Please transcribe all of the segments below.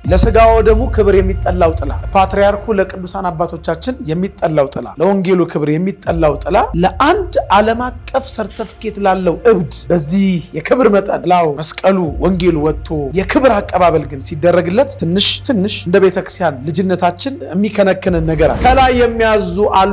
ለስጋው ደሙ ክብር የሚጠላው ጥላ፣ ፓትርያርኩ ለቅዱሳን አባቶቻችን የሚጠላው ጥላ፣ ለወንጌሉ ክብር የሚጠላው ጥላ ለአንድ ዓለም አቀፍ ሰርተፍኬት ላለው እብድ በዚህ የክብር መጠን ላው መስቀሉ ወንጌሉ ወጥቶ የክብር አቀባበል ግን ሲደረግለት ትንሽ እንደ ቤተክርስቲያን ልጅነታችን የሚከነክንን ነገር አለ። ከላይ የሚያዙ አሉ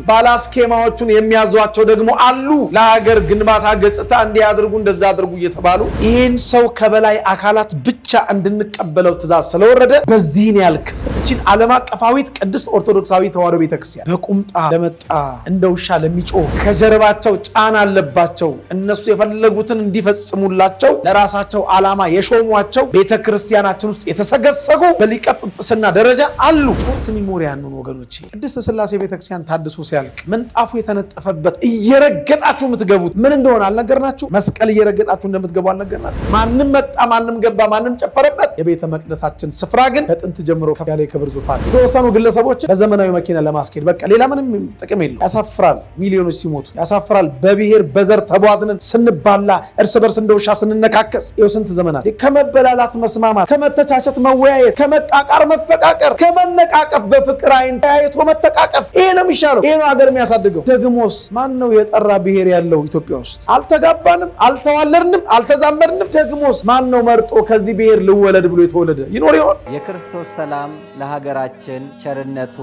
ባላስኬማዎቹን የሚያዟቸው ደግሞ አሉ። ለሀገር ግንባታ ገጽታ እንዲያድርጉ እንደዛ አድርጉ እየተባሉ ይህን ሰው ከበላይ አካላት ብቻ እንድንቀበለው ትእዛዝ ስለወረደ በዚህን ያልክ እቺን ዓለም አቀፋዊት ቅድስት ኦርቶዶክሳዊ ተዋሕዶ ቤተክርስቲያን በቁምጣ ለመጣ እንደ ውሻ ለሚጮህ ከጀርባቸው ጫና አለባቸው እነሱ የፈለጉትን እንዲፈጽሙላቸው ለራሳቸው ዓላማ የሾሟቸው ቤተክርስቲያናችን ውስጥ የተሰገሰጉ በሊቀ ጵጵስና ደረጃ አሉ። ሾርት ሚሞሪ ያኑን ወገኖቼ፣ ቅድስት ሥላሴ ቤተክርስቲያን ታድሶ ሲያልቅ ምንጣፉ የተነጠፈበት እየረገጣችሁ የምትገቡት ምን እንደሆነ አልነገርናችሁ? መስቀል እየረገጣችሁ እንደምትገቡ አልነገርናችሁ? ማንም መጣ ማንም ገባ ማንም ጨፈረበት። የቤተ መቅደሳችን ስፍራ ግን በጥንት ጀምሮ ከፍ ያለ የክብር ዙፋን የተወሰኑ ግለሰቦችን በዘመናዊ መኪና ለማስኬድ በቃ ሌላ ምንም ጥቅም የለው። ያሳፍራል። ሚሊዮኖች ሲሞቱ ያሳፍራል። በብሔር በዘር ተቧድነን ስንባላ እርስ በርስ እንደውሻ ስንነካከስ ይኸው ስንት ዘመናት። ከመበላላት መስማማት፣ ከመተቻቸት መወያየት፣ ከመቃቃር መፈቃቀር፣ ከመነቃቀፍ በፍቅር አይን ተያይቶ መተቃቀፍ ይሄ ነው የሚሻለው። ይሄ ነው ሀገር የሚያሳድገው። ደግሞስ ማን ነው የጠራ ብሔር ያለው ኢትዮጵያ ውስጥ? አልተጋባንም፣ አልተዋለድንም፣ አልተዛመድንም። ደግሞስ ማን ነው መርጦ ከዚህ ብሔር ልወለድ ብሎ የተወለደ ይኖር ይሆን? የክርስቶስ ሰላም ለሀገራችን፣ ቸርነቱ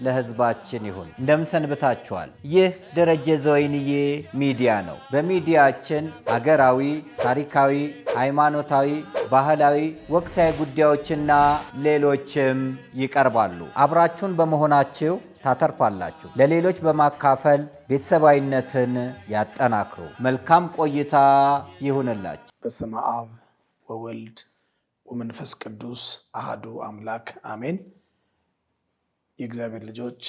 ለሕዝባችን ይሁን። እንደምሰንብታችኋል። ይህ ደረጀ ዘወይንዬ ሚዲያ ነው። በሚዲያችን ሀገራዊ፣ ታሪካዊ፣ ሃይማኖታዊ፣ ባህላዊ፣ ወቅታዊ ጉዳዮችና ሌሎችም ይቀርባሉ። አብራችሁን በመሆናችሁ ታተርፋላችሁ። ለሌሎች በማካፈል ቤተሰባዊነትን ያጠናክሩ። መልካም ቆይታ ይሁንላችሁ። በስመ አብ ወወልድ ወመንፈስ ቅዱስ አሐዱ አምላክ አሜን። የእግዚአብሔር ልጆች፣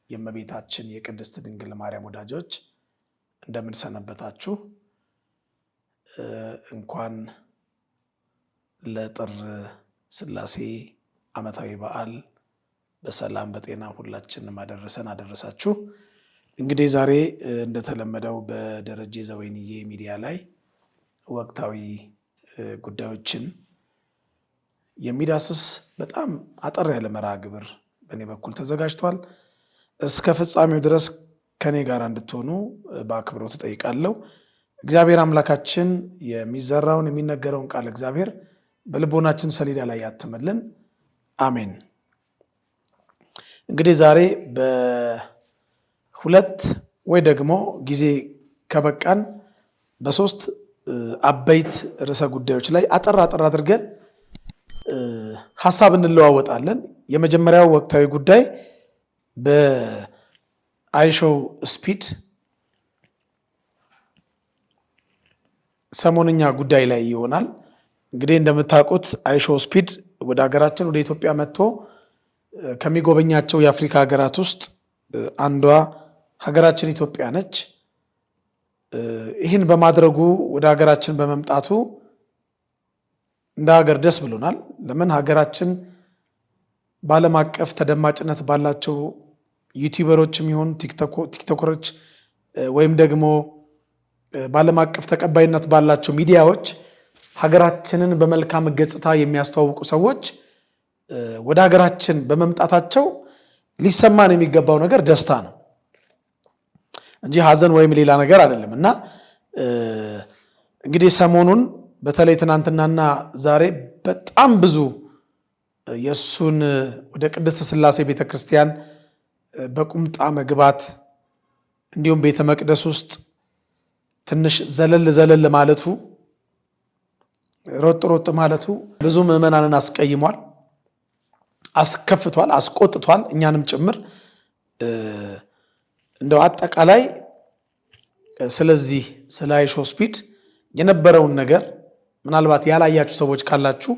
የእመቤታችን የቅድስት ድንግል ማርያም ወዳጆች እንደምን ሰነበታችሁ? እንኳን ለጥር ሥላሴ ዓመታዊ በዓል በሰላም በጤና ሁላችንም አደረሳችሁ። እንግዲህ ዛሬ እንደተለመደው በደረጀ ዘወይንዬ ሚዲያ ላይ ወቅታዊ ጉዳዮችን የሚዳስስ በጣም አጠር ያለ መርሃ ግብር በእኔ በኩል ተዘጋጅቷል። እስከ ፍጻሜው ድረስ ከኔ ጋር እንድትሆኑ በአክብሮት እጠይቃለሁ። እግዚአብሔር አምላካችን የሚዘራውን የሚነገረውን ቃል እግዚአብሔር በልቦናችን ሰሌዳ ላይ ያትምልን። አሜን። እንግዲህ ዛሬ በሁለት ወይ ደግሞ ጊዜ ከበቃን በሶስት አበይት ርዕሰ ጉዳዮች ላይ አጠር አድርገን ሐሳብ እንለዋወጣለን። የመጀመሪያው ወቅታዊ ጉዳይ በአይሾው ስፒድ ሰሞንኛ ጉዳይ ላይ ይሆናል። እንግዲህ እንደምታውቁት አይሾው ስፒድ ወደ ሀገራችን ወደ ኢትዮጵያ መጥቶ ከሚጎበኛቸው የአፍሪካ ሀገራት ውስጥ አንዷ ሀገራችን ኢትዮጵያ ነች። ይህን በማድረጉ ወደ ሀገራችን በመምጣቱ እንደ ሀገር ደስ ብሎናል። ለምን ሀገራችን በዓለም አቀፍ ተደማጭነት ባላቸው ዩቲዩበሮችም ይሁን ቲክቶከሮች ወይም ደግሞ በዓለም አቀፍ ተቀባይነት ባላቸው ሚዲያዎች ሀገራችንን በመልካም ገጽታ የሚያስተዋውቁ ሰዎች ወደ ሀገራችን በመምጣታቸው ሊሰማን የሚገባው ነገር ደስታ ነው እንጂ ሀዘን ወይም ሌላ ነገር አይደለም። እና እንግዲህ ሰሞኑን በተለይ ትናንትናና ዛሬ በጣም ብዙ የእሱን ወደ ቅድስት ሥላሴ ቤተክርስቲያን በቁምጣ መግባት እንዲሁም ቤተ መቅደስ ውስጥ ትንሽ ዘለል ማለቱ ሮጥ ማለቱ ብዙ ምዕመናንን አስቀይሟል፣ አስከፍቷል፣ አስቆጥቷል፣ እኛንም ጭምር። እንደው አጠቃላይ ስለዚህ ስለ አይሾው ስፒድ የነበረውን ነገር ምናልባት ያላያችሁ ሰዎች ካላችሁ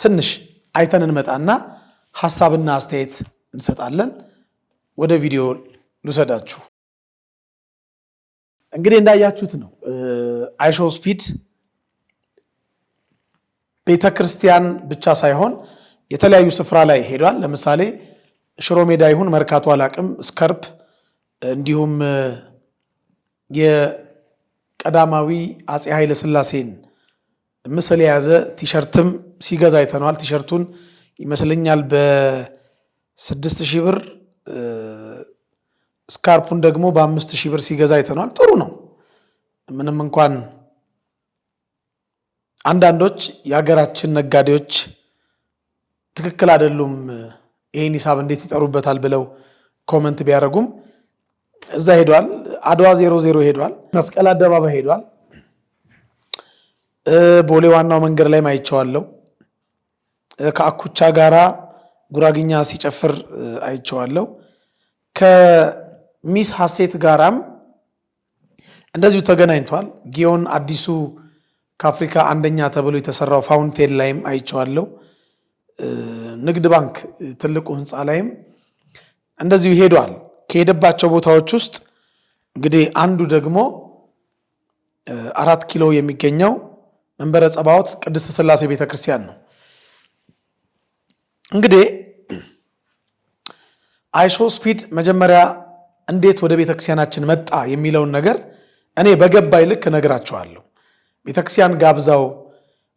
ትንሽ አይተን እንመጣና ሐሳብና አስተያየት እንሰጣለን። ወደ ቪዲዮ ልውሰዳችሁ። እንግዲህ እንዳያችሁት ነው አይሾው ስፒድ ቤተክርስቲያን ብቻ ሳይሆን የተለያዩ ስፍራ ላይ ሄዷል። ለምሳሌ ሽሮ ሜዳ ይሁን መርካቶ አላቅም ስከርፕ እንዲሁም የቀዳማዊ አፄ ኃይለ ሥላሴን ምስል የያዘ ቲሸርትም ሲገዛ አይተነዋል። ቲሸርቱን ይመስለኛል በ6000 ብር፣ ስካርፑን ደግሞ በ5000 ብር ሲገዛ አይተነዋል። ጥሩ ነው። ምንም እንኳን አንዳንዶች የሀገራችን ነጋዴዎች ትክክል አይደሉም ይሄን ሂሳብ እንዴት ይጠሩበታል ብለው ኮመንት ቢያደርጉም እዛ ሄዷል። አድዋ 00 ሄዷል። መስቀል አደባባይ ሄዷል። ቦሌ ዋናው መንገድ ላይ አይቼዋለሁ። ከአኩቻ ጋራ ጉራግኛ ሲጨፍር አይቼዋለሁ። ከሚስ ሐሴት ጋራም እንደዚሁ ተገናኝቷል። ጊዮን አዲሱ ከአፍሪካ አንደኛ ተብሎ የተሰራው ፋውንቴን ላይም አይቼዋለሁ። ንግድ ባንክ ትልቁ ህንፃ ላይም እንደዚሁ ሄዷል። ከሄደባቸው ቦታዎች ውስጥ እንግዲህ አንዱ ደግሞ 4 ኪሎ የሚገኘው መንበረ ጸባዖት ቅድስት ሥላሴ ቤተክርስቲያን ነው። እንግዲህ አይሾ ስፒድ መጀመሪያ እንዴት ወደ ቤተክርስቲያናችን መጣ የሚለውን ነገር እኔ በገባይ ልክ እነግራቸዋለሁ። ቤተክርስቲያን ጋብዛው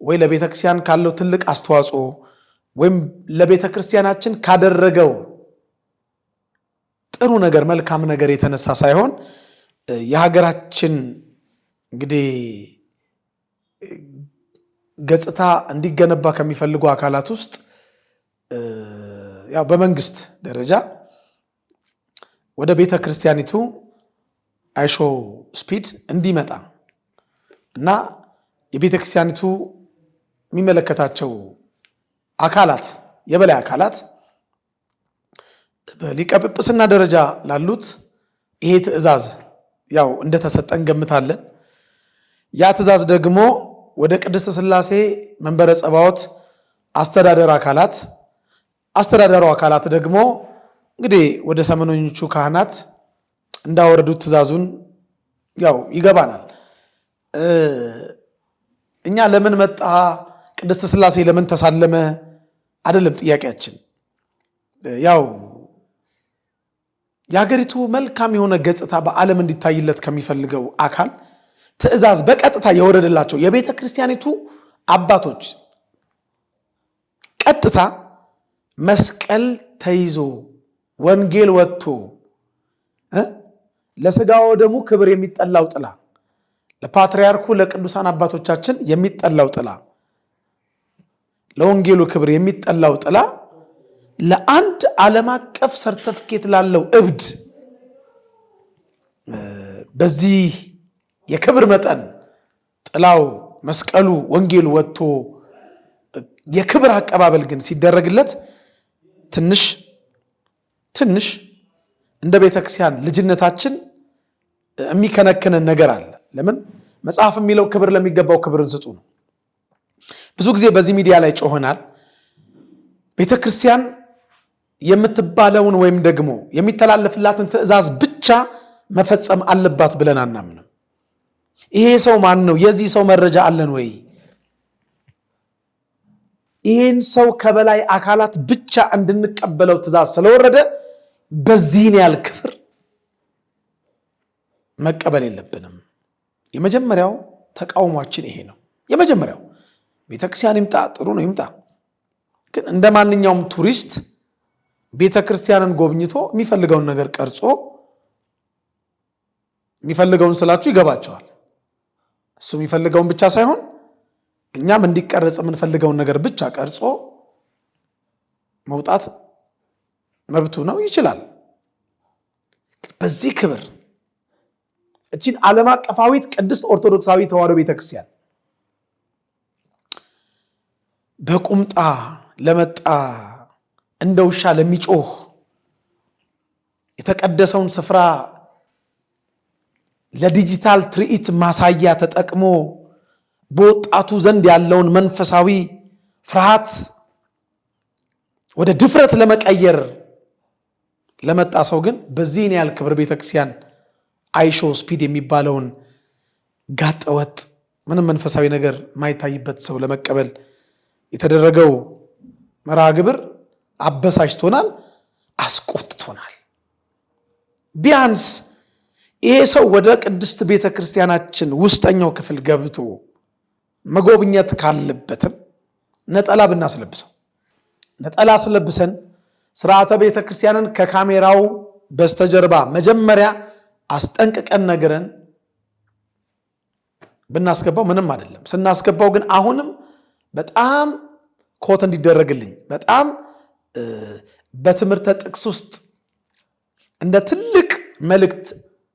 ወይ ለቤተክርስቲያን ካለው ትልቅ አስተዋጽኦ ወይም ለቤተክርስቲያናችን ካደረገው ጥሩ ነገር መልካም ነገር የተነሳ ሳይሆን የሀገራችን እንግዲህ ገጽታ እንዲገነባ ከሚፈልጉ አካላት ውስጥ ያው በመንግስት ደረጃ ወደ ቤተክርስቲያኒቱ አይሾ ስፒድ እንዲመጣ እና የቤተክርስቲያኒቱ የሚመለከታቸው አካላት የበላይ አካላት በሊቀ ጵጵስና ደረጃ ላሉት ይሄ ትዕዛዝ ያው እንደተሰጠን ገምታለን። ያ ትዕዛዝ ደግሞ ወደ ቅድስት ሥላሴ መንበረ ጸባዖት አስተዳደሩ አካላት ደግሞ እንግዲህ ወደ ሰሞነኞቹ ካህናት እንዳወረዱት ትዕዛዙን ያው ይገባናል። እኛ ለምን መጣ ቅድስት ሥላሴ ለምን ተሳለመ አይደለም ጥያቄያችን። ያው የሀገሪቱ መልካም የሆነ ገጽታ በዓለም እንዲታይለት ከሚፈልገው አካል ትዕዛዝ በቀጥታ የወረደላቸው የቤተ ክርስቲያኒቱ አባቶች ቀጥታ መስቀል ተይዞ ወንጌል ወጥቶ ለሥጋው ደሙ ክብር የሚጠላው ጥላ፣ ለፓትርያርኩ ለቅዱሳን አባቶቻችን የሚጠላው ጥላ፣ ለወንጌሉ ክብር የሚጠላው ጥላ ለአንድ ዓለም አቀፍ ሰርተፍኬት ላለው እብድ በዚህ የክብር መጠን ጥላው መስቀሉ ወንጌሉ ወጥቶ የክብር አቀባበል ግን ሲደረግለት ትንሽ እንደ ቤተክርስቲያን ልጅነታችን የሚከነክነን ነገር አለ። ለምን መጽሐፍ የሚለው ክብር ለሚገባው ክብርን ስጡ ነው። ብዙ ጊዜ በዚህ ሚዲያ ላይ ጮኸናል። ቤተክርስቲያን የምትባለውን ወይም ደግሞ የሚተላለፍላትን ትዕዛዝ ብቻ መፈጸም አለባት ብለን አናምንም። ይሄ ሰው ማን ነው? የዚህ ሰው መረጃ አለን ወይ? ይህን ሰው ከበላይ አካላት ብቻ እንድንቀበለው ትዕዛዝ ስለወረደ በዚህን ያህል ክብር መቀበል የለብንም። የመጀመሪያው ተቃውሟችን ይሄ ነው። የመጀመሪያው ቤተክርስቲያን ይምጣ፣ ጥሩ ነው ይምጣ። ግን እንደ ማንኛውም ቱሪስት ቤተክርስቲያንን ጎብኝቶ የሚፈልገውን ነገር ቀርጾ የሚፈልገውን ስላችሁ ይገባቸዋል። እሱ የሚፈልገውን ብቻ ሳይሆን እኛም እንዲቀረጽ የምንፈልገውን ነገር ብቻ ቀርጾ መውጣት መብቱ ነው፣ ይችላል። በዚህ ክብር እቺን ዓለም አቀፋዊት ቅድስት ኦርቶዶክሳዊ ተዋሕዶ ቤተክርስቲያን በቁምጣ ለመጣ እንደ ውሻ ለሚጮህ የተቀደሰውን ስፍራ ለዲጂታል ትርኢት ማሳያ ተጠቅሞ በወጣቱ ዘንድ ያለውን መንፈሳዊ ፍርሃት ወደ ድፍረት ለመቀየር ለመጣ ሰው ግን በዚህን ያህል ክብር ቤተክርስቲያን አይሾ ስፒድ የሚባለውን ጋጠወጥ ምንም መንፈሳዊ ነገር ማይታይበት ሰው ለመቀበል የተደረገው መርሃ ግብር አበሳጭቶናል፣ አስቆጥቶናል። ቢያንስ ይሄ ሰው ወደ ቅድስት ቤተክርስቲያናችን ውስጠኛው ክፍል ገብቶ መጎብኘት ካለበትም ነጠላ ብናስለብሰው ነጠላ አስለብሰን ስርዓተ ቤተ ክርስቲያንን ከካሜራው በስተጀርባ መጀመሪያ አስጠንቅቀን ነገረን ብናስገባው ምንም አይደለም። ስናስገባው ግን አሁንም በጣም ኮት እንዲደረግልኝ በጣም በትምህርተ ጥቅስ ውስጥ እንደ ትልቅ መልእክት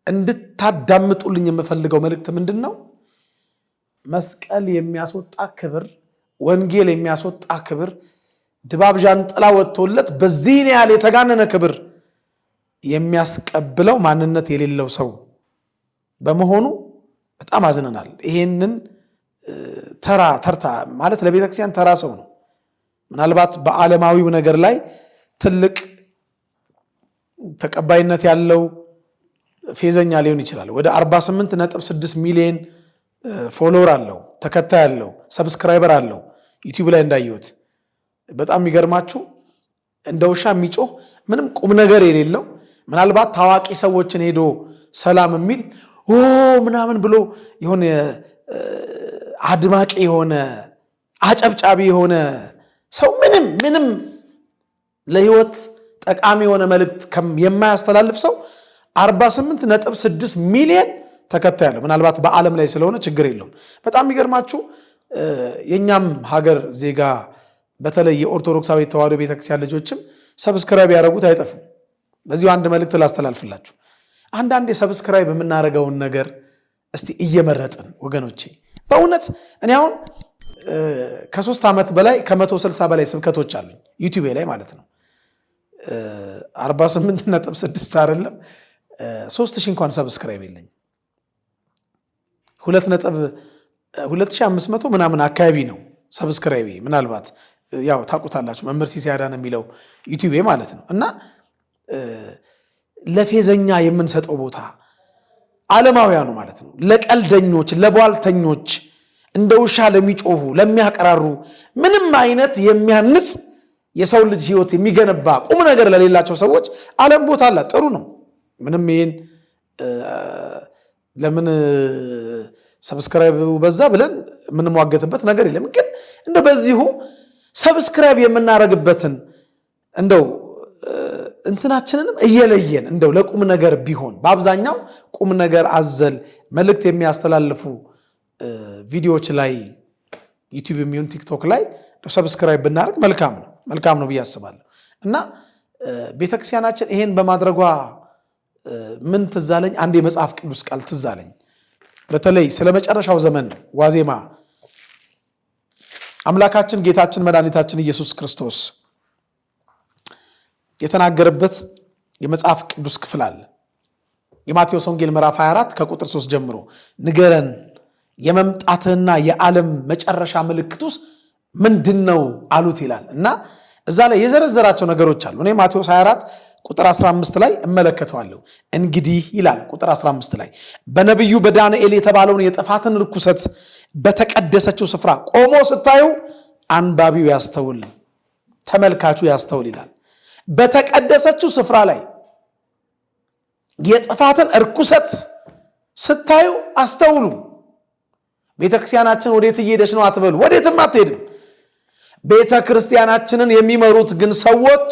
እንድታዳምጡልኝ የምፈልገው መልእክት ምንድነው? መስቀል የሚያስወጣ ክብር፣ ወንጌል የሚያስወጣ ክብር፣ ድባብ ዣንጥላ ወጥቶለት በዚህን ያህል የተጋነነ ክብር የሚያስቀብለው ማንነት የሌለው ሰው በመሆኑ በጣም አዝነናል። ይሄንን ተርታ ማለት ለቤተ ክርስቲያን ተራ ሰው ነው። ምናልባት በዓለማዊው ነገር ላይ ትልቅ ተቀባይነት ያለው ፌዘኛ ሊሆን ይችላል። ወደ 48.6 ሚሊዮን ፎሎወር አለው፣ ተከታይ አለው፣ ሰብስክራይበር አለው ዩቲዩብ ላይ እንዳየሁት። በጣም የሚገርማችሁ እንደ ውሻ የሚጮህ ምንም ቁም ነገር የሌለው ምናልባት ታዋቂ ሰዎችን ሄዶ ሰላም የሚል ምናምን ብሎ የሆነ አድማቂ የሆነ አጨብጫቢ የሆነ ሰው ምንም ለህይወት ጠቃሚ የሆነ መልእክት የማያስተላልፍ ሰው 48.6 ሚሊዮን ተከታይ አለው። ምናልባት በዓለም ላይ ስለሆነ ችግር የለውም። በጣም የሚገርማችሁ የኛም ሀገር ዜጋ በተለይ የኦርቶዶክሳዊ ተዋሕዶ ቤተክርስቲያን ልጆችም ሰብስክራይብ ያደረጉት አይጠፉም። በዚሁ አንድ መልእክት ላስተላልፍላችሁ። አንዳንዴ ሰብስክራይብ የምናደርገውን ነገር እስቲ እየመረጥን ወገኖቼ፣ በእውነት እኔ አሁን ከ3 ዓመት በላይ ከ160 በላይ ስብከቶች አሉኝ ዩቲዩብ ላይ ማለት ነው። 48.6 አይደለም 3000 እንኳን ሰብስክራይብ የለኝ 2500 ምናምን አካባቢ ነው ሰብስክራይብ። ምናልባት ያው ታውቁታላችሁ መምህር ሲሳይ አዳነ የሚለው ዩቲዩብ ማለት ነው። እና ለፌዘኛ የምንሰጠው ቦታ ዓለማውያኑ ማለት ነው፣ ለቀልደኞች፣ ለቧልተኞች፣ እንደ ውሻ ለሚጮሁ፣ ለሚያቀራሩ ምንም አይነት የሚያንጽ የሰው ልጅ ህይወት የሚገነባ ቁም ነገር ለሌላቸው ሰዎች ዓለም ቦታ አለ። ጥሩ ነው። ምንም ይሄን ለምን ሰብስክራይብ በዛ ብለን የምንሟገትበት ነገር የለም። ግን እንደው በዚሁ ሰብስክራይብ የምናረግበትን እንደው እንትናችንንም እየለየን እንደው ለቁም ነገር ቢሆን በአብዛኛው ቁም ነገር አዘል መልእክት የሚያስተላልፉ ቪዲዮዎች ላይ ዩቲዩብ የሚሆን ቲክቶክ ላይ ሰብስክራይብ ብናደርግ መልካም ነው ብዬ አስባለሁ። እና ቤተክርስቲያናችን ይሄን በማድረጓ ምን ትዛለኝ? አንድ የመጽሐፍ ቅዱስ ቃል ትዛለኝ። በተለይ ስለ መጨረሻው ዘመን ዋዜማ አምላካችን ጌታችን መድኃኒታችን ኢየሱስ ክርስቶስ የተናገረበት የመጽሐፍ ቅዱስ ክፍል አለ። የማቴዎስ ወንጌል ምዕራፍ 24 ከቁጥር 3 ጀምሮ ንገረን፣ የመምጣትህና የዓለም መጨረሻ ምልክቱስ ምንድነው አሉት ይላል። እና እዛ ላይ የዘረዘራቸው ነገሮች አሉ። እኔ ማቴዎስ 24 ቁጥር 15 ላይ እመለከተዋለሁ። እንግዲህ ይላል ቁጥር 15 ላይ በነቢዩ በዳንኤል የተባለውን የጥፋትን ርኩሰት በተቀደሰችው ስፍራ ቆሞ ስታዩ አንባቢው ያስተውል፣ ተመልካቹ ያስተውል ይላል። በተቀደሰችው ስፍራ ላይ የጥፋትን ርኩሰት ስታዩ አስተውሉ። ቤተክርስቲያናችን ወዴት እየሄደች ነው አትበሉ። ወዴትም አትሄድም። ቤተክርስቲያናችንን የሚመሩት ግን ሰዎች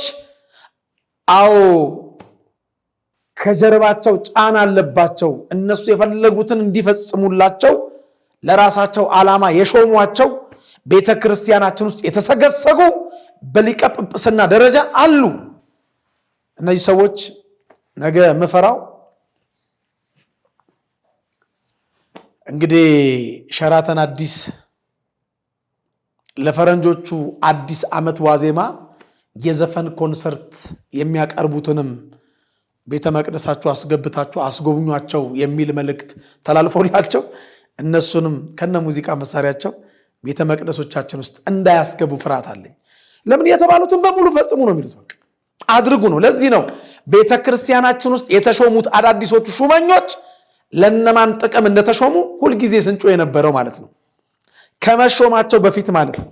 ከጀርባቸው ጫና አለባቸው። እነሱ የፈለጉትን እንዲፈጽሙላቸው ለራሳቸው ዓላማ የሾሟቸው ቤተክርስቲያናችን ውስጥ የተሰገሰጉ በሊቀ ጵጵስና ደረጃ አሉ። እነዚህ ሰዎች ነገ ምፈራው እንግዲህ ሸራተን አዲስ ለፈረንጆቹ አዲስ ዓመት ዋዜማ የዘፈን ኮንሰርት የሚያቀርቡትንም ቤተ መቅደሳቸው አስገብታቸው አስጎብኟቸው የሚል መልእክት ተላልፎላቸው እነሱንም ከነ ሙዚቃ መሳሪያቸው ቤተ መቅደሶቻችን ውስጥ እንዳያስገቡ ፍርሃት አለኝ። ለምን? የተባሉትን በሙሉ ፈጽሙ ነው የሚሉት። በቃ አድርጉ ነው። ለዚህ ነው ቤተ ክርስቲያናችን ውስጥ የተሾሙት አዳዲሶቹ ሹመኞች ለነማን ጥቅም እንደተሾሙ ሁልጊዜ ስንጮ የነበረው ማለት ነው። ከመሾማቸው በፊት ማለት ነው።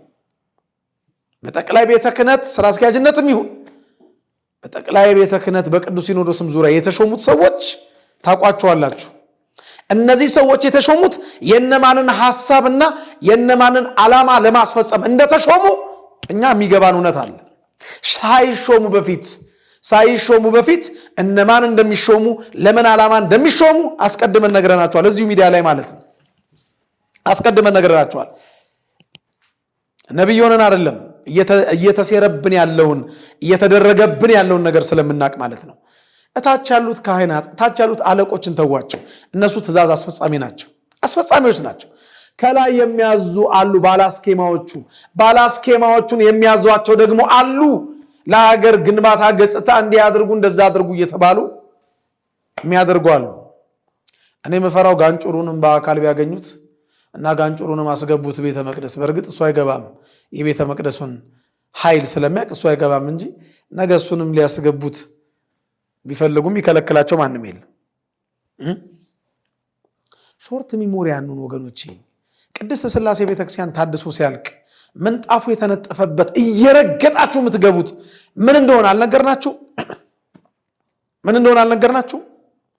በጠቅላይ ቤተ ክህነት ስራ አስኪያጅነትም ይሁን በጠቅላይ ቤተ ክህነት በቅዱስ ሲኖዶስም ዙሪያ የተሾሙት ሰዎች ታውቋቸዋላችሁ። እነዚህ ሰዎች የተሾሙት የነማንን ሐሳብና የነማንን ዓላማ ለማስፈጸም እንደተሾሙ እኛ የሚገባን እውነት አለ። ሳይሾሙ በፊት እነማን እንደሚሾሙ ለምን ዓላማ እንደሚሾሙ አስቀድመን ነግረናቸዋል። እዚሁ ሚዲያ ላይ ማለት ነው። አስቀድመን ነግረናቸዋል። ነብይ ሆነን አይደለም እየተሰረብን ያለውን እየተደረገብን ያለውን ነገር ስለምናቅ ማለት ነው። እታች ያሉት ካህናት እታች ያሉት አለቆችን ተዋቸው። እነሱ ትእዛዝ አስፈጻሚዎች ናቸው። ከላይ የሚያዙ አሉ ባላስኬማዎቹን የሚያዟቸው ደግሞ አሉ። ለሀገር ግንባታ ገጽታ እንዲያደርጉ እንደዛ አድርጉ እየተባሉ የሚያደርጉ አሉ። እኔ መፈራው ጋንጩሩንም በአካል ቢያገኙት እና ጋንጩሩንም አስገቡት ቤተ መቅደስ። በእርግጥ እሱ አይገባም፣ የቤተ መቅደሱን ኃይል ስለሚያውቅ እሱ አይገባም እንጂ ነገ እሱንም ሊያስገቡት ቢፈልጉም ይከለክላቸው ማንም የለም። ሾርት ሚሞሪ ያኑን ወገኖቼ። ቅድስት ሥላሴ ቤተክርስቲያን ታድሶ ሲያልቅ ምንጣፉ የተነጠፈበት እየረገጣችሁ የምትገቡት ምን እንደሆነ አልነገርናችሁ?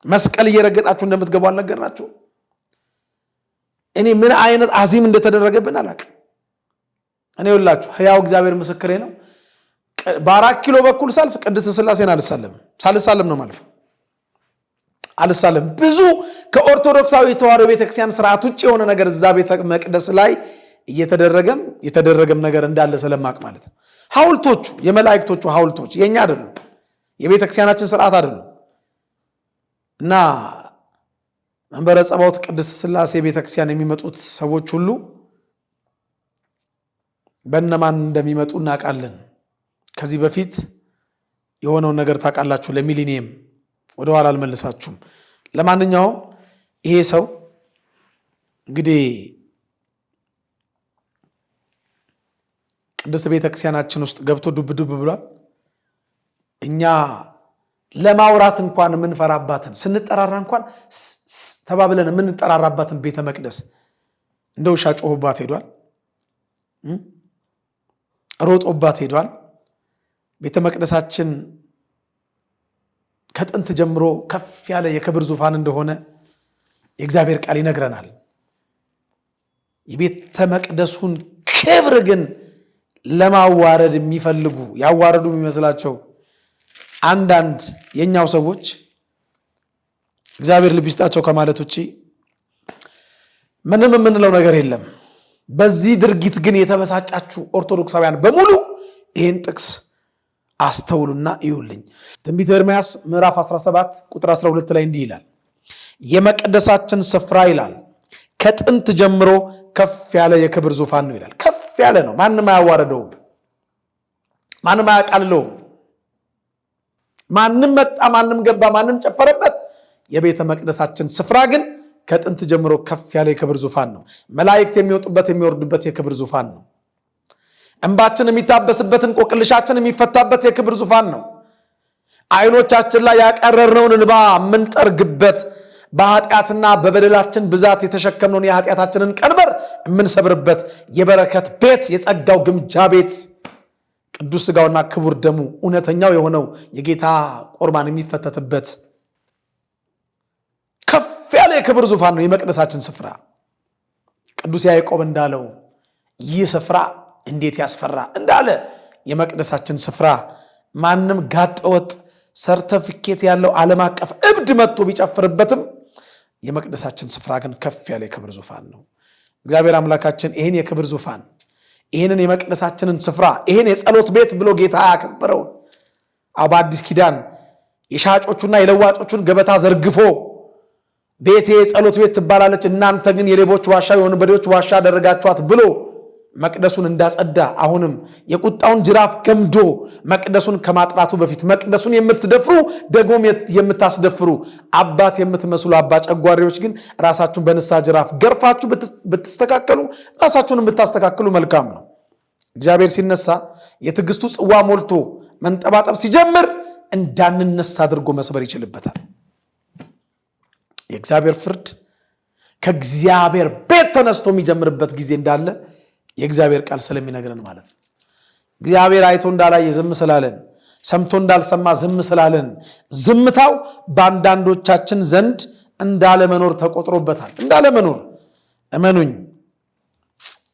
መስቀል እየረገጣችሁ እንደምትገቡ አልነገርናችሁ? እኔ ምን አይነት አዚም እንደተደረገብን አላውቅም። እኔ ሁላችሁ ሕያው እግዚአብሔር ምስክሬ ነው። በ4 ኪሎ በኩል ሳልፍ ቅድስት ሥላሴን ሳልሳለም ነው ማለፍ። ብዙ ከኦርቶዶክሳዊ ተዋሕዶ ቤተክርስቲያን ስርዓት ውጭ የሆነ ነገር እዛ ቤተ መቅደስ ላይ የተደረገም ነገር እንዳለ ስለማቅ ማለት ነው። ሐውልቶቹ የመላእክቶቹ ሐውልቶች የኛ አይደሉም፣ የቤተክርስቲያናችን ስርዓት አይደሉም። እና መንበረ ጸባዖት ቅድስት ሥላሴ ቤተክርስቲያን የሚመጡት ሰዎች ሁሉ በእነማን እንደሚመጡ እናውቃለን። ከዚህ በፊት የሆነውን ነገር ታውቃላችሁ። ለሚሊኒየም ወደኋላ አልመልሳችሁም። ለማንኛውም ይሄ ሰው እንግዲህ ቅድስት ቤተክርስቲያናችን ውስጥ ገብቶ ዱብ ብሏል። እኛ ለማውራት እንኳን የምንፈራባትን ስንጠራራ እንኳን ተባብለን የምንጠራራባትን ቤተ መቅደስ እንደ ውሻ ጮህባት ሄዷል፣ ሮጦባት ሄዷል። ቤተ መቅደሳችን ከጥንት ጀምሮ ከፍ ያለ የክብር ዙፋን እንደሆነ የእግዚአብሔር ቃል ይነግረናል። የቤተ መቅደሱን ክብር ግን ለማዋረድ የሚፈልጉ ያዋረዱ የሚመስላቸው አንዳንድ የኛው ሰዎች እግዚአብሔር ልብ ይስጣቸው ከማለት ውጪ ምንም የምንለው ነገር የለም። በዚህ ድርጊት ግን የተበሳጫችሁ ኦርቶዶክሳውያን በሙሉ ይህን ጥቅስ አስተውሉና እዩልኝ። ትንቢተ ኤርምያስ ምዕራፍ 17 ቁጥር 12 ላይ እንዲህ ይላል፣ የመቅደሳችን ስፍራ ይላል ከጥንት ጀምሮ ከፍ ያለ የክብር ዙፋን ነው ይላል። ከፍ ያለ ነው። ማንም አያዋረደውም፣ ማንም አያቃልለውም። ማንም መጣ፣ ማንም ገባ፣ ማንም ጨፈረበት። የቤተ መቅደሳችን ስፍራ ግን ከጥንት ጀምሮ ከፍ ያለ የክብር ዙፋን ነው። መላእክት የሚወጡበት የሚወርዱበት የክብር ዙፋን ነው። እንባችን የሚታበስበት እንቆቅልሻችን የሚፈታበት የክብር ዙፋን ነው። አይኖቻችን ላይ ያቀረርነውን እንባ የምንጠርግበት፣ በኃጢአትና በበደላችን ብዛት የተሸከምነውን የኃጢአታችንን ቀንበር የምንሰብርበት የበረከት ቤት፣ የጸጋው ግምጃ ቤት፣ ቅዱስ ሥጋውና ክቡር ደሙ እውነተኛው የሆነው የጌታ ቁርባን የሚፈተትበት ከፍ ያለ የክብር ዙፋን ነው የመቅደሳችን ስፍራ። ቅዱስ ያዕቆብ እንዳለው ይህ ስፍራ እንዴት ያስፈራ እንዳለ የመቅደሳችን ስፍራ ማንም ጋጠወጥ ሰርተፊኬት ያለው ዓለም አቀፍ እብድ መጥቶ ቢጨፍርበትም የመቅደሳችን ስፍራ ግን ከፍ ያለ የክብር ዙፋን ነው። እግዚአብሔር አምላካችን ይህን የክብር ዙፋን ይህንን የመቅደሳችንን ስፍራ ይህን የጸሎት ቤት ብሎ ጌታ ያከበረውን በአዲስ ኪዳን የሻጮቹና የለዋጮቹን ገበታ ዘርግፎ ቤቴ የጸሎት ቤት ትባላለች፣ እናንተ ግን የሌቦች ዋሻ የወንበዴዎች ዋሻ አደረጋችኋት ብሎ መቅደሱን እንዳጸዳ አሁንም የቁጣውን ጅራፍ ገምዶ መቅደሱን ከማጥራቱ በፊት መቅደሱን የምትደፍሩ ደግሞም የምታስደፍሩ አባት የምትመስሉ አባ ጨጓሪዎች ግን ራሳችሁን በንስሐ ጅራፍ ገርፋችሁ ብትስተካከሉ ራሳችሁን ብታስተካክሉ መልካም ነው። እግዚአብሔር ሲነሳ የትዕግስቱ ጽዋ ሞልቶ መንጠባጠብ ሲጀምር እንዳንነሳ አድርጎ መስበር ይችልበታል። የእግዚአብሔር ፍርድ ከእግዚአብሔር ቤት ተነስቶ የሚጀምርበት ጊዜ እንዳለ የእግዚአብሔር ቃል ስለሚነግረን ማለት ነው። እግዚአብሔር አይቶ እንዳላየ ዝም ስላለን፣ ሰምቶ እንዳልሰማ ዝም ስላለን ዝምታው በአንዳንዶቻችን ዘንድ እንዳለ መኖር ተቆጥሮበታል። እንዳለ መኖር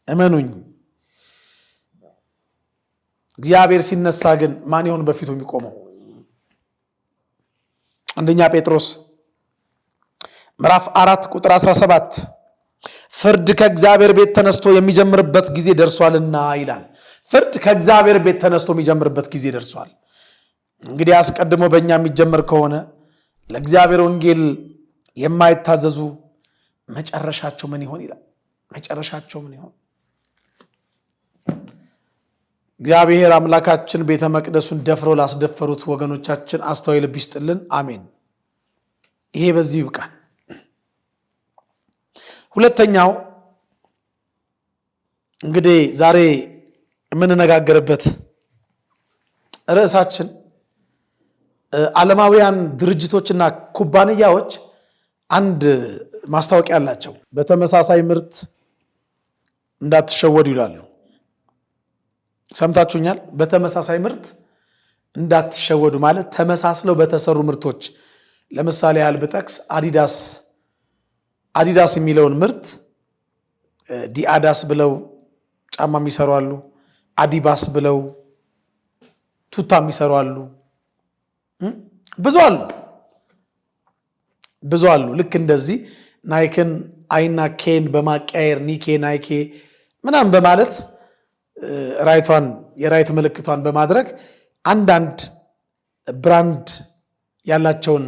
እመኑኝ። እግዚአብሔር ሲነሳ ግን ማን ይሆን በፊቱ የሚቆመው? አንደኛ ጴጥሮስ ምዕራፍ 4 ቁጥር 17 ፍርድ ከእግዚአብሔር ቤት ተነስቶ የሚጀምርበት ጊዜ ደርሷልና ይላል። ፍርድ ከእግዚአብሔር ቤት ተነስቶ የሚጀምርበት ጊዜ ደርሷል። እንግዲህ አስቀድሞ በእኛ የሚጀምር ከሆነ ለእግዚአብሔር ወንጌል የማይታዘዙ መጨረሻቸው ምን ይሆን ይላል። መጨረሻቸው ምን ይሆን? እግዚአብሔር አምላካችን ቤተ መቅደሱን ደፍረው ላስደፈሩት ወገኖቻችን አስተዋይ ልብ ይስጥልን። አሜን። ይሄ በዚህ ይብቃል። ሁለተኛው እንግዲህ ዛሬ የምንነጋገርበት ርዕሳችን ዓለማውያን ድርጅቶችና ኩባንያዎች አንድ ማስታወቂያ አላቸው። በተመሳሳይ ምርት እንዳትሸወዱ ይላሉ። ሰምታችሁኛል? በተመሳሳይ ምርት እንዳትሸወዱ ማለት ተመሳስለው በተሰሩ ምርቶች ለምሳሌ ያህል ብጠቅስ አዲዳስ የሚለውን ምርት ዲአዳስ ብለው ጫማ የሚሰሩ አሉ። አዲባስ ብለው ቱታ የሚሰሩ አሉ። ብዙ አሉ። ልክ እንደዚህ ናይክን አይና ኬን በማቀያየር ኒኬ ናይኬ ምናምን በማለት የራይት ምልክቷን በማድረግ አንዳንድ ብራንድ ያላቸውን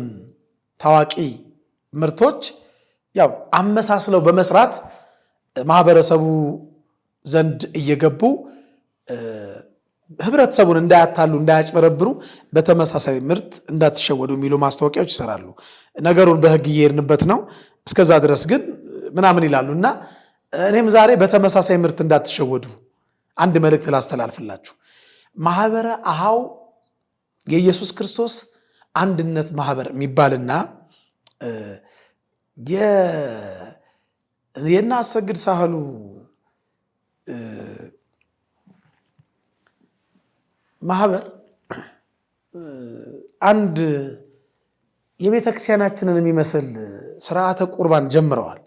ታዋቂ ምርቶች ያው አመሳስለው በመስራት ማህበረሰቡ ዘንድ እየገቡ ህብረተሰቡን እንዳያታሉ እንዳያጭበረብሩ በተመሳሳይ ምርት እንዳትሸወዱ የሚሉ ማስታወቂያዎች ይሰራሉ። ነገሩን በህግ እየሄድንበት ነው። እስከዛ ድረስ ግን ምናምን ይላሉ እና እኔም ዛሬ በተመሳሳይ ምርት እንዳትሸወዱ አንድ መልእክት ላስተላልፍላችሁ። ማህበረ አሃው የኢየሱስ ክርስቶስ አንድነት ማህበር የሚባልና የና አሰግድ ሳህሉ ማህበር አንድ የቤተ ክርስቲያናችንን የሚመስል ስርዓተ ቁርባን ጀምረዋል።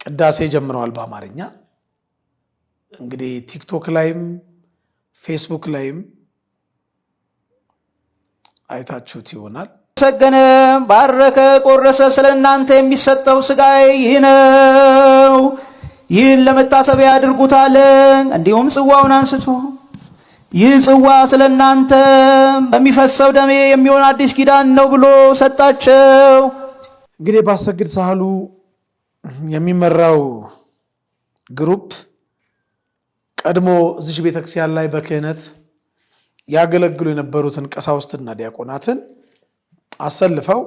ቅዳሴ ጀምረዋል በአማርኛ። እንግዲህ ቲክቶክ ላይም ፌስቡክ ላይም አይታችሁት ይሆናል። ሰገነ፣ ባረከ፣ ቆረሰ፣ ስለ እናንተ የሚሰጠው ሥጋዬ ይህ ነው፣ ይህን ለመታሰቢያ ያድርጉታል። እንዲሁም ጽዋውን አንስቶ ይህ ጽዋ ስለ እናንተ በሚፈሰው ደሜ የሚሆን አዲስ ኪዳን ነው ብሎ ሰጣቸው። እንግዲህ ባሰግድ ሳህሉ የሚመራው ግሩፕ ቀድሞ እዚህ ቤተክርስቲያን ላይ በክህነት ያገለግሉ የነበሩትን ቀሳውስትና ዲያቆናትን አሰልፈው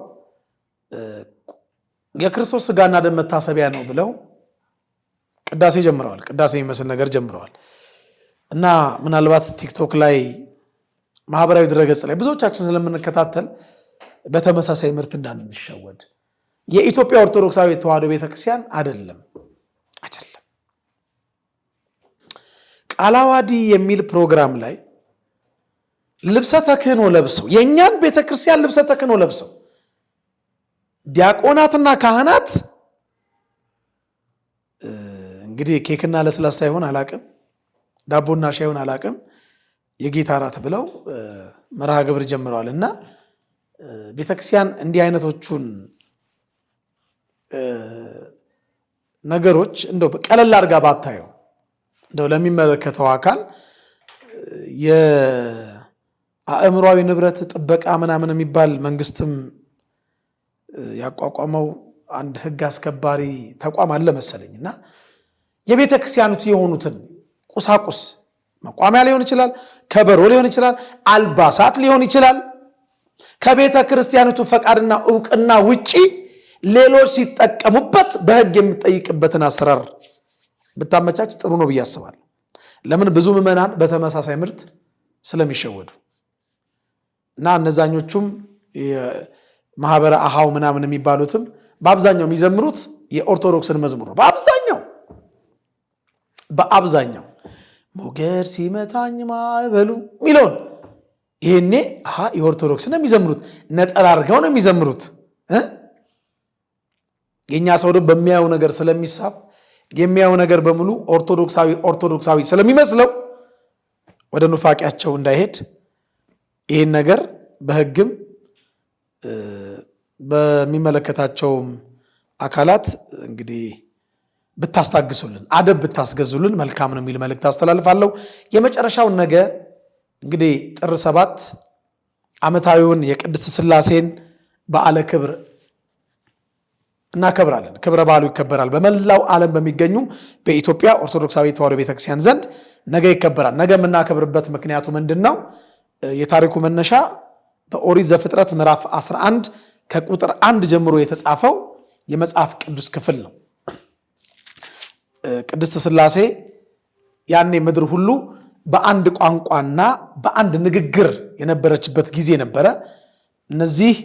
የክርስቶስ ሥጋና ደም መታሰቢያ ነው ብለው ቅዳሴ ጀምረዋል። ቅዳሴ የሚመስል ነገር ጀምረዋል እና ምናልባት ቲክቶክ ላይ ማህበራዊ ድረገጽ ላይ ብዙዎቻችን ስለምንከታተል በተመሳሳይ ምርት እንዳንሸወድ። የኢትዮጵያ ኦርቶዶክሳዊ ተዋሕዶ ቤተክርስቲያን አይደለም። ቃለ ዓዋዲ የሚል ፕሮግራም ላይ ልብሰ ተክህኖ ለብሰው የእኛን ቤተክርስቲያን ልብሰ ተክህኖ ለብሰው ዲያቆናትና ካህናት እንግዲህ ኬክና ለስላሳ ይሆን አላቅም፣ ዳቦና ሻይ ይሆን አላቅም፣ የጌታ እራት ብለው መርሃ ግብር ጀምረዋል እና ቤተክርስቲያን እንዲህ አይነቶቹን ነገሮች እንደው ቀለል አድርጋ ባታየው እንደው ለሚመለከተው አካል የአእምሯዊ ንብረት ጥበቃ ምናምን የሚባል መንግስትም ያቋቋመው አንድ ህግ አስከባሪ ተቋም አለ መሰለኝ እና የቤተ ክርስቲያኑት የሆኑትን ቁሳቁስ መቋሚያ ሊሆን ይችላል፣ ከበሮ ሊሆን ይችላል፣ አልባሳት ሊሆን ይችላል ከቤተ ክርስቲያኑቱ ፈቃድና እውቅና ውጪ ሌሎች ሲጠቀሙበት በህግ የሚጠይቅበትን አሰራር ብታመቻች ጥሩ ነው ብዬ አስባለሁ። ለምን ብዙ ምዕመናን በተመሳሳይ ምርት ስለሚሸወዱ እና እነዛኞቹም ማህበረ አሃው ምናምን የሚባሉትም በአብዛኛው የሚዘምሩት የኦርቶዶክስን መዝሙር ነው። በአብዛኛው ሞገድ ሲመታኝ ማዕበሉ ሚለውን ይሄኔ የኦርቶዶክስ ነው የሚዘምሩት፣ ነጠላ አድርገው ነው የሚዘምሩት። የኛ ሰው ደግሞ በሚያየው ነገር ስለሚሳብ የሚያየው ነገር በሙሉ ኦርቶዶክሳዊ ስለሚመስለው ወደ ኑፋቂያቸው እንዳይሄድ ይህን ነገር በሕግም በሚመለከታቸውም አካላት እንግዲህ ብታስታግሱልን፣ አደብ ብታስገዙልን መልካም ነው የሚል መልእክት አስተላልፋለሁ። የመጨረሻውን ነገ እንግዲህ ጥር 7 ዓመታዊውን የቅድስት ሥላሴን በዓለ ክብር እናከብራለን። ክብረ በዓሉ ይከበራል። በመላው ዓለም በሚገኙ በኢትዮጵያ ኦርቶዶክሳዊ ተዋሕዶ ቤተክርስቲያን ዘንድ ነገ ይከበራል። ነገ የምናከብርበት ምክንያቱ ምንድን ነው? የታሪኩ መነሻ በኦሪት ዘፍጥረት ምዕራፍ 11 ከቁጥር 1 ጀምሮ የተጻፈው የመጽሐፍ ቅዱስ ክፍል ነው። ቅድስት ሥላሴ ያኔ ምድር ሁሉ በአንድ ቋንቋና በአንድ ንግግር የነበረችበት ጊዜ ነበረ። እነዚህ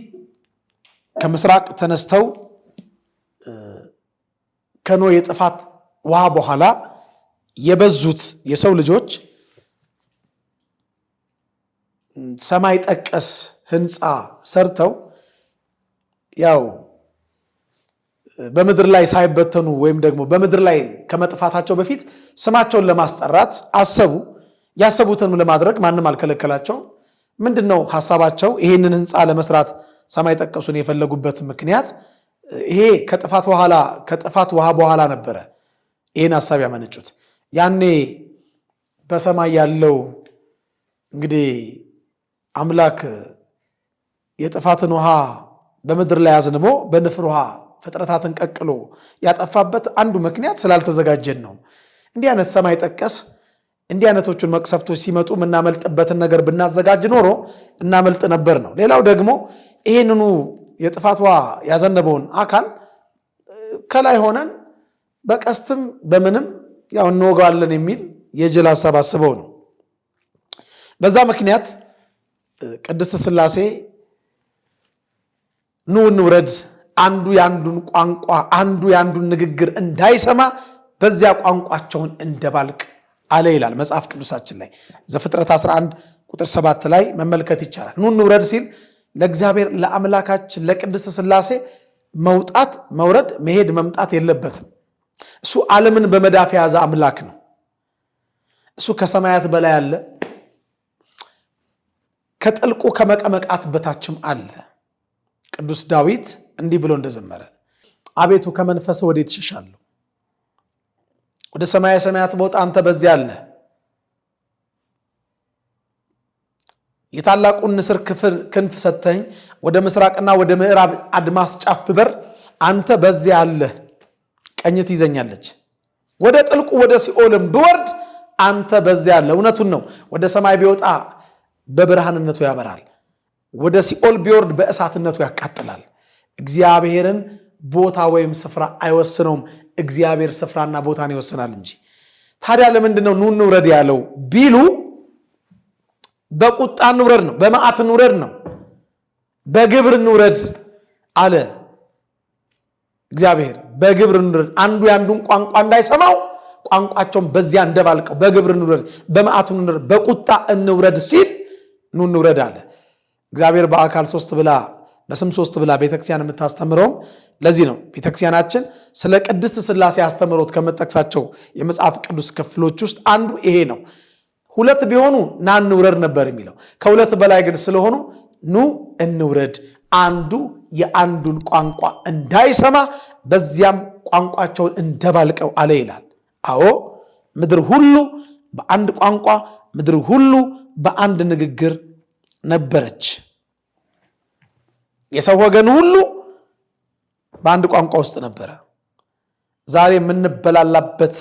ከምስራቅ ተነስተው ከኖህ የጥፋት ውሃ በኋላ የበዙት የሰው ልጆች ሰማይ ጠቀስ ሕንፃ ሰርተው ያው በምድር ላይ ሳይበተኑ ወይም ደግሞ በምድር ላይ ከመጥፋታቸው በፊት ስማቸውን ለማስጠራት አሰቡ። ያሰቡትንም ለማድረግ ማንም አልከለከላቸው። ምንድነው ሐሳባቸው? ይሄንን ሕንፃ ለመስራት ሰማይ ጠቀሱን የፈለጉበት ምክንያት ይሄ ከጥፋት ውሃ በኋላ ነበረ ይሄን ሐሳብ ያመነጩት። ያኔ በሰማይ ያለው እንግዲህ አምላክ የጥፋትን ውሃ በምድር ላይ አዝንቦ በንፍር ውሃ ፍጥረታትን ቀቅሎ ያጠፋበት አንዱ ምክንያት ስላልተዘጋጀን ነው። እንዲህ አይነት ሰማይ ጠቀስ እንዲህ አይነቶቹን መቅሰፍቶች ሲመጡ የምናመልጥበትን ነገር ብናዘጋጅ ኖሮ እናመልጥ ነበር ነው። ሌላው ደግሞ ይህንኑ የጥፋት ውሃ ያዘነበውን አካል ከላይ ሆነን በቀስትም በምንም ያው እንወጋለን የሚል የጅል ሐሳብ አስበው ነው። በዛ ምክንያት ቅድስት ሥላሴ ኑ እንውረድ፣ አንዱ የአንዱን ቋንቋ አንዱ የአንዱን ንግግር እንዳይሰማ በዚያ ቋንቋቸውን እንደባልቅ አለ ይላል መጽሐፍ ቅዱሳችን ላይ ዘፍጥረት 11 ቁጥር 7 ላይ መመልከት ይቻላል። ኑ እንውረድ ሲል ለእግዚአብሔር ለአምላካችን ለቅድስት ሥላሴ መውጣት መውረድ መሄድ መምጣት የለበትም። እሱ ዓለምን በመዳፍ የያዘ አምላክ ነው። እሱ ከሰማያት በላይ አለ፣ ከጥልቁ ከመቀመቃት በታችም አለ። ቅዱስ ዳዊት እንዲህ ብሎ እንደዘመረ አቤቱ ከመንፈስ ወዴት እሸሻለሁ? ወደ ሰማየ ሰማያት በወጣ አንተ በዚያ አለ። የታላቁን ንስር ክንፍ ሰተኝ ወደ ምስራቅና ወደ ምዕራብ አድማስ ጫፍ ብበር አንተ በዚያ አለ። ቀኝ ትይዘኛለች። ወደ ጥልቁ ወደ ሲኦልም ብወርድ አንተ በዚያ አለ። እውነቱን ነው። ወደ ሰማይ ቢወጣ በብርሃንነቱ ያበራል፣ ወደ ሲኦል ቢወርድ በእሳትነቱ ያቃጥላል። እግዚአብሔርን ቦታ ወይም ስፍራ አይወስነውም። እግዚአብሔር ስፍራና ቦታን ይወስናል እንጂ። ታዲያ ለምንድን ነው ኑ እንውረድ ያለው ቢሉ በቁጣ እንውረድ ነው፣ በመዓት እንውረድ ነው፣ በግብር እንውረድ አለ እግዚአብሔር። በግብር እንውረድ፣ አንዱ ያንዱን ቋንቋ እንዳይሰማው ቋንቋቸውን በዚያ እንደባልቀው በግብር እንውረድ፣ በመዓት እንውረድ፣ በቁጣ እንውረድ ሲል ኑ እንውረድ አለ። እግዚአብሔር በአካል 3 ብላ በስም 3 ብላ ቤተክርስቲያን የምታስተምረውም ለዚህ ነው። ቤተክርስቲያናችን ስለ ቅድስት ሥላሴ አስተምሮት ከምጠቅሳቸው የመጽሐፍ ቅዱስ ክፍሎች ውስጥ አንዱ ይሄ ነው። 2 ቢሆኑ ና እንውረድ ነበር የሚለው። ከ2 በላይ ግን ስለሆኑ ኑ እንውረድ፣ አንዱ የአንዱን ቋንቋ እንዳይሰማ በዚያም ቋንቋቸውን እንደባልቀው አለ ይላል። አዎ ምድር ሁሉ በአንድ ቋንቋ፣ ምድር ሁሉ በአንድ ንግግር ነበረች። የሰው ወገን ሁሉ በአንድ ቋንቋ ውስጥ ነበረ። ዛሬ የምንበላላበት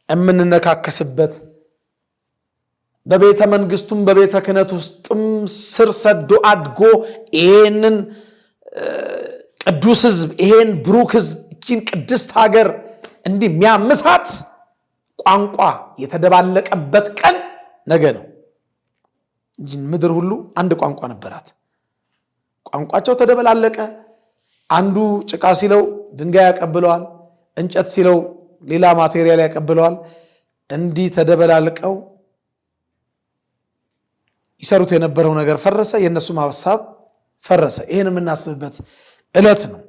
የምንነካከስበት በቤተ መንግስቱም በቤተ ክህነት ውስጥም ስር ሰዶ አድጎ ይሄንን ቅዱስ ሕዝብ ይሄን ብሩክ ሕዝብ እቺን ቅድስት ሀገር እንዲህ የሚያምሳት ቋንቋ የተደባለቀበት ቀን ነገ ነው እንጂ ምድር ሁሉ አንድ ቋንቋ ነበራት። ቋንቋቸው ተደበላለቀ። አንዱ ጭቃ ሲለው ድንጋይ ያቀብለዋል፣ እንጨት ሲለው ሌላ ማቴሪያል ያቀብለዋል። እንዲህ ተደበላልቀው ይሰሩት የነበረው ነገር ፈረሰ፣ የነሱም ሐሳብ ፈረሰ። ይሄን የምናስብበት ዕለት ነው።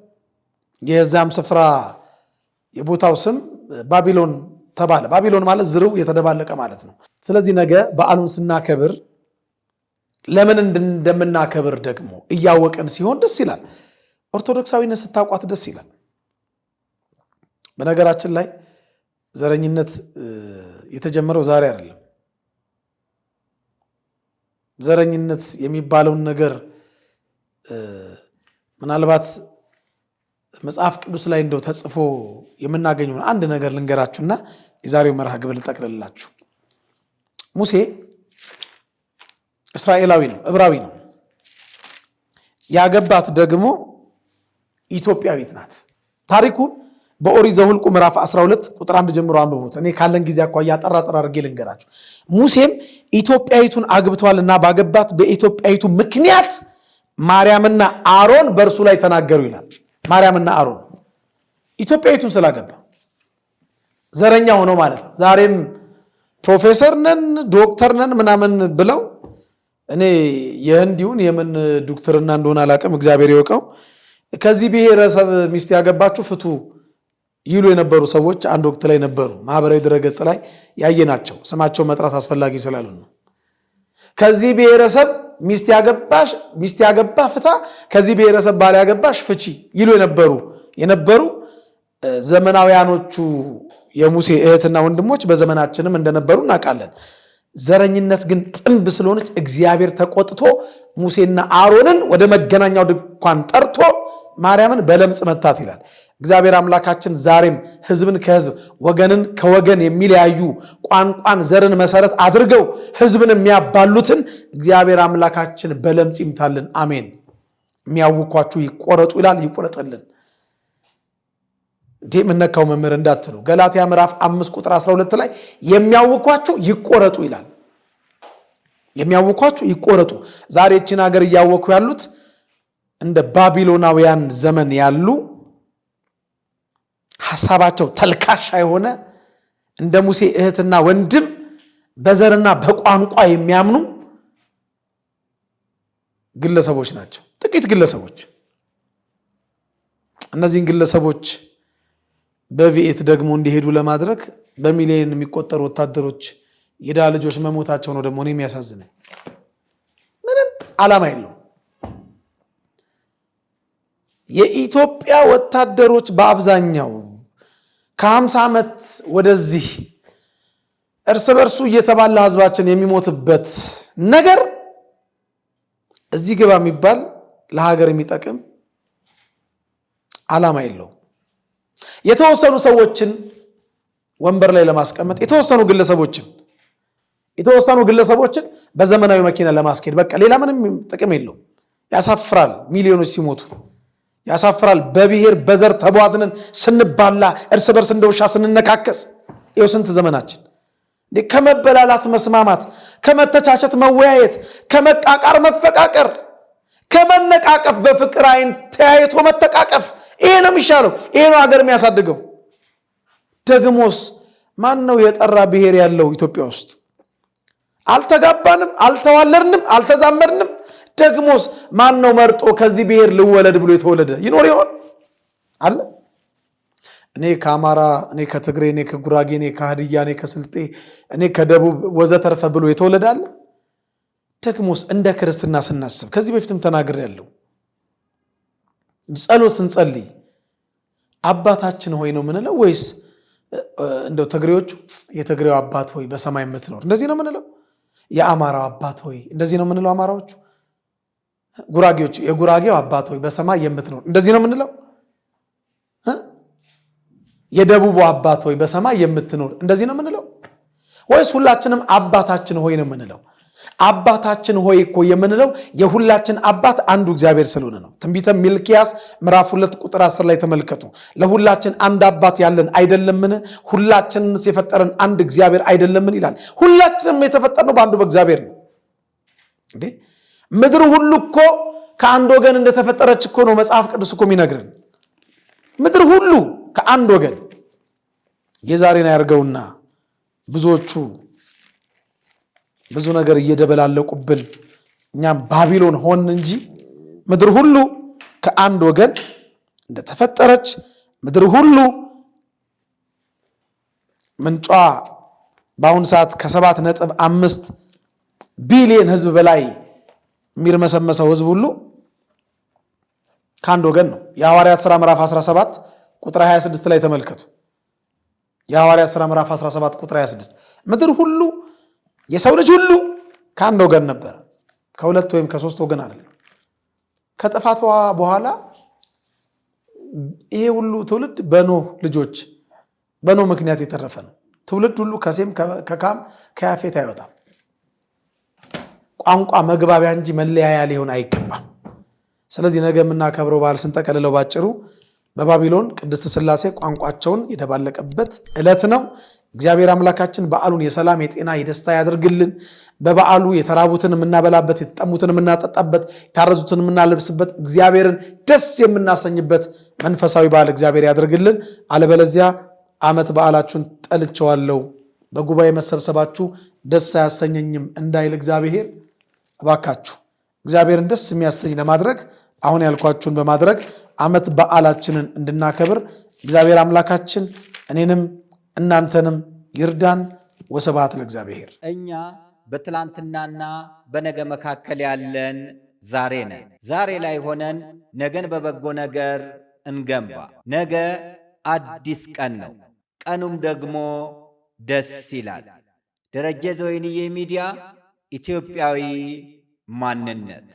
የዛም ስፍራ የቦታው ስም ባቢሎን ተባለ። ባቢሎን ማለት ዝርው የተደባለቀ ማለት ነው። ስለዚህ ነገ በዓሉን ስናከብር ለምን እንደምናከብር ደግሞ እያወቀን ሲሆን ደስ ይላል። ኦርቶዶክሳዊነት ስታውቋት ደስ ይላል። በነገራችን ላይ ዘረኝነት የተጀመረው ዛሬ አይደለም። ዘረኝነት የሚባለውን ነገር ምናልባት መጽሐፍ ቅዱስ ላይ እንደው ተጽፎ የምናገኘውን አንድ ነገር ልንገራችሁና የዛሬው መርሃ ግብር ልጠቅልላችሁ። ሙሴ እስራኤላዊ ነው፣ ዕብራዊ ነው። ያገባት ደግሞ ኢትዮጵያዊት ናት። ታሪኩን በኦሪት ዘኍልቍ ምዕራፍ 12 ቁጥር 1 ጀምሮ አንብቡት። እኔ ካለን ጊዜ አኳያ አጠር አድርጌ ልንገራችሁ። ሙሴም ኢትዮጵያዊቱን አግብቷልና ባገባት በኢትዮጵያዊቱ ምክንያት ማርያምና አሮን በእርሱ ላይ ተናገሩ ይላል። ማርያምና አሮን ኢትዮጵያዊቱን ስላገባ ዘረኛ ሆነው ማለት ነው። ዛሬም ፕሮፌሰር ነን ዶክተር ነን ምናምን ብለው እኔ የህንዲውን የምን ዶክተርና እንደሆነ አላውቅም፣ እግዚአብሔር ይወቀው። ከዚህ ብሔረሰብ ሚስት ያገባችሁ ፍቱ ይሉ የነበሩ ሰዎች አንድ ወቅት ላይ ነበሩ። ማህበራዊ ድረገጽ ላይ ያየናቸው፣ ስማቸው መጥራት አስፈላጊ ስላሉ ነው። ከዚህ ብሔረሰብ ሚስት ያገባ ፍታ፣ ከዚህ ብሔረሰብ ባል ያገባሽ ፍቺ ይሉ የነበሩ ዘመናውያኖቹ የሙሴ እህትና ወንድሞች በዘመናችንም እንደነበሩ እናውቃለን። ዘረኝነት ግን ጥንብ ስለሆነች እግዚአብሔር ተቆጥቶ ሙሴና አሮንን ወደ መገናኛው ድንኳን ጠርቶ ማርያምን በለምጽ መታት ይላል። እግዚአብሔር አምላካችን ዛሬም ህዝብን ከህዝብ ወገንን ከወገን የሚለያዩ ቋንቋን ዘርን መሰረት አድርገው ህዝብን የሚያባሉትን እግዚአብሔር አምላካችን በለምጽ ይምታልን። አሜን። የሚያውኳችሁ ይቆረጡ ይላል፣ ይቆረጥልን። እንዴ ምነካው መምህር እንዳትሉ፣ ገላትያ ምዕራፍ 5 ቁጥር 12 ላይ የሚያውኳችሁ ይቆረጡ ይላል። የሚያውኳችሁ ይቆረጡ። ዛሬ እቺን ሀገር እያወኩ ያሉት እንደ ባቢሎናውያን ዘመን ያሉ ሐሳባቸው ተልካሻ የሆነ እንደ ሙሴ እህትና ወንድም በዘርና በቋንቋ የሚያምኑ ግለሰቦች ናቸው። ጥቂት ግለሰቦች። እነዚህን ግለሰቦች በቪኤት ደግሞ እንዲሄዱ ለማድረግ በሚሊዮን የሚቆጠሩ ወታደሮች የድሃ ልጆች መሞታቸው ነው ደግሞ እኔ የሚያሳዝነኝ። ምንም ዓላማ የለው። የኢትዮጵያ ወታደሮች በአብዛኛው ከ50 ዓመት ወደዚህ እርስ በርሱ እየተባላ ህዝባችን የሚሞትበት ነገር እዚህ ግባ የሚባል ለሀገር የሚጠቅም ዓላማ የለው። የተወሰኑ ሰዎችን ወንበር ላይ ለማስቀመጥ የተወሰኑ ግለሰቦችን በዘመናዊ መኪና ለማስኬድ በቃ ሌላ ምንም ጥቅም የለው። ያሳፍራል። ሚሊዮኖች ሲሞቱ ያሳፍራል። በብሔር በዘር ተቧድነን ስንባላ እርስ በርስ እንደውሻ ስንነካከስ ይኸው ስንት ዘመናችን። ከመበላላት መስማማት፣ ከመተቻቸት መወያየት፣ ከመቃቃር መፈቃቀር፣ ከመነቃቀፍ በፍቅር አይን ተያይቶ መተቃቀፍ፣ ይሄ ነው የሚሻለው። ይሄ ነው ሀገር የሚያሳድገው። ደግሞስ ማን ነው የጠራ ብሔር ያለው ኢትዮጵያ ውስጥ? አልተጋባንም፣ አልተዋለድንም፣ አልተዛመድንም። ደግሞስ ማን ነው መርጦ ከዚህ ብሔር ልወለድ ብሎ የተወለደ ይኖር ይሆን? አለ? እኔ ከአማራ፣ እኔ ከትግሬ፣ እኔ ከጉራጌ፣ እኔ ከሀዲያ፣ እኔ ከስልጤ፣ እኔ ከደቡብ ወዘተርፈ ብሎ የተወለደ አለ? ደግሞስ እንደ ክርስትና ስናስብ ከዚህ በፊትም ተናግሬያለሁ። ጸሎት ስንጸልይ አባታችን ሆይ ነው ምንለው ወይስ እንደው ትግሬዎቹ የትግሬው አባት ሆይ በሰማይ የምትኖር እንደዚህ ነው ምንለው? የአማራው አባት ሆይ እንደዚህ ነው ምንለው? አማራዎቹ ጉራጌዎቹ የጉራጌው አባት ሆይ በሰማይ የምትኖር እንደዚህ ነው ምንለው? የደቡቡ አባት ሆይ በሰማይ የምትኖር እንደዚህ ነው ምንለው? ወይስ ሁላችንም አባታችን ሆይ ነው ምንለው? አባታችን ሆይ እኮ የምንለው የሁላችን አባት አንዱ እግዚአብሔር ስለሆነ ነው። ትንቢተ ሚልክያስ ምዕራፍ 2 ቁጥር 10 ላይ ተመልከቱ። ለሁላችን አንድ አባት ያለን አይደለምን? ሁላችንንስ የፈጠረን አንድ እግዚአብሔር አይደለምን ይላል። ሁላችንም የተፈጠርነው በአንዱ በእግዚአብሔር ነው። እንዴ ምድር ሁሉ እኮ ከአንድ ወገን እንደተፈጠረች እኮ ነው መጽሐፍ ቅዱስ እኮ የሚነግረን። ምድር ሁሉ ከአንድ ወገን። የዛሬን ያርገውና ብዙዎቹ ብዙ ነገር እየደበላለቁብን እኛም ባቢሎን ሆን እንጂ ምድር ሁሉ ከአንድ ወገን እንደተፈጠረች ምድር ሁሉ ምንጯ በአሁን ሰዓት ከ7.5 ቢሊዮን ህዝብ በላይ የሚርመሰመሰው ህዝብ ሁሉ ከአንድ ወገን ነው። የሐዋርያት ሥራ ምዕራፍ 17 ቁጥር 26 ላይ ተመልከቱ። የሐዋርያት ሥራ ምዕራፍ 17 ቁጥር 26 ምድር ሁሉ የሰው ልጅ ሁሉ ከአንድ ወገን ነበር፣ ከሁለት ወይም ከሶስት ወገን አይደለም። ከጥፋቷ በኋላ ይሄ ሁሉ ትውልድ በኖህ ልጆች በኖህ ምክንያት የተረፈ ነው። ትውልድ ሁሉ ከሴም ከካም ከያፌት አይወጣም። ቋንቋ መግባቢያ እንጂ መለያያ ሊሆን አይገባም። ስለዚህ ነገ የምናከብረው በዓል ስንጠቀልለው ባጭሩ በባቢሎን ቅድስት ሥላሴ ቋንቋቸውን የተባለቀበት ዕለት ነው። እግዚአብሔር አምላካችን በዓሉን የሰላም የጤና የደስታ ያደርግልን። በበዓሉ የተራቡትን የምናበላበት፣ የተጠሙትን የምናጠጣበት፣ የታረዙትን የምናለብስበት፣ እግዚአብሔርን ደስ የምናሰኝበት መንፈሳዊ በዓል እግዚአብሔር ያደርግልን። አለበለዚያ ዓመት በዓላችሁን ጠልቼዋለሁ፣ በጉባኤ መሰብሰባችሁ ደስ አያሰኘኝም እንዳይል እግዚአብሔር እባካችሁ እግዚአብሔርን ደስ የሚያሰኝ ለማድረግ አሁን ያልኳችሁን በማድረግ ዓመት በዓላችንን እንድናከብር እግዚአብሔር አምላካችን እኔንም እናንተንም ይርዳን። ወስብሐት ለእግዚአብሔር። እኛ በትላንትናና በነገ መካከል ያለን ዛሬ ነን። ዛሬ ላይ ሆነን ነገን በበጎ ነገር እንገንባ። ነገ አዲስ ቀን ነው፣ ቀኑም ደግሞ ደስ ይላል። ደረጀ ዘወይንዬ ሚዲያ ኢትዮጵያዊ ማንነት